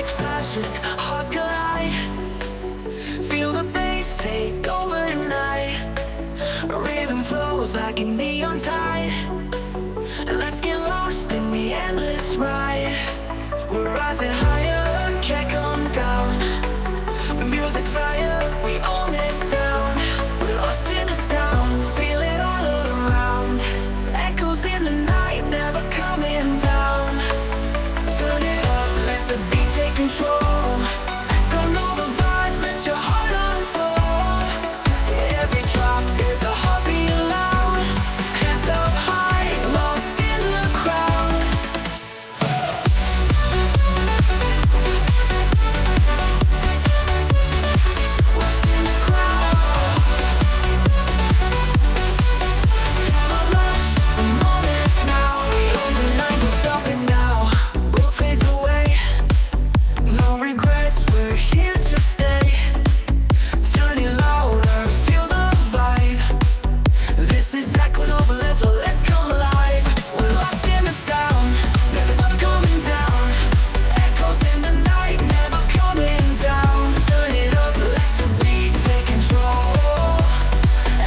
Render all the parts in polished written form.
lights flashing, hearts collide. Feel the bass take over tonight. Rhythm flows like a neon tide. Let's get lost in the endless ride. We're rising higher, can't come down. Music's fire, we own this town. We're lost in the sound, feel it all around. Echoes in the night, never coming down. Turn it up, let the beat take control. EchoNova vibes, let your heart unfold. Every drop is a heartbeat loud. Hands up high, lost in the crowd. Lost in the crowd. Feel the rush, the moment's now. We own the night, no stopping now. Both fades away, no regrets, we're here to stay. Turn it louder, feel the vibe. This is EchoNova, let's come alive. We're lost in the sound, never coming down. Echoes in the night, never coming down. Turn it up, let the beat take control.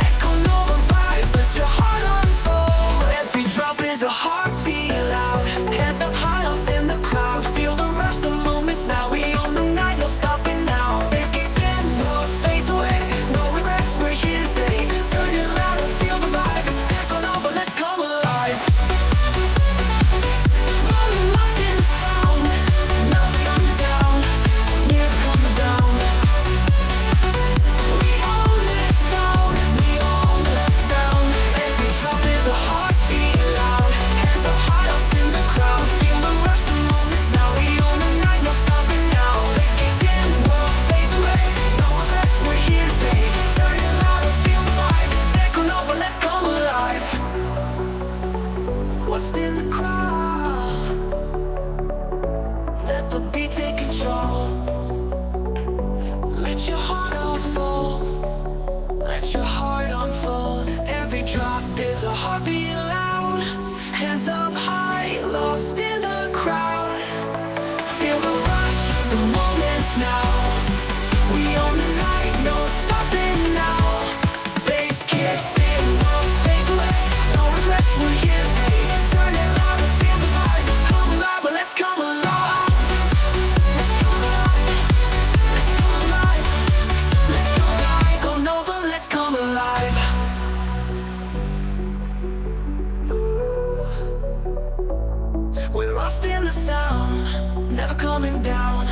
EchoNova vibes, let your heart unfold. Every drop is a heartbeat loud. Hands up high, lost in the crowd. Feel the rush, the moments now. We own the night, no stopping now. Bass kicks in, love fades away. No regrets, we're here to stay. Turn it loud and feel the vibe. It's EchoNova, let's come alive. We're lost in the sound, never coming down, never coming down. We own this sound, we own the town. Every drop is a heartbeat loud. Hands up high, lost in the crowd. Feel the rush, the moments now. We own the night, no stopping now. Bass kicks in, world fades away. No regrets, we're here to stay. Turn it loud and feel the vibe. It's EchoNova, let's come alive. Lost in the crowd. Let the beat take control. Let your heart unfold. Let your heart unfold. Every drop is a heartbeat loud. Hands up high, lost in the crowd. Feel the rush, the moments now. We own the night, no stopping now. Bass kicks in, world fades away. No regrets, we're here to stay. Turn it loud and feel the vibe. Let's come alive, but let's come alive. Let's come alive. Let's come alive. Let's come alive. EchoNova, let's come alive. We're lost in the sound, never coming down.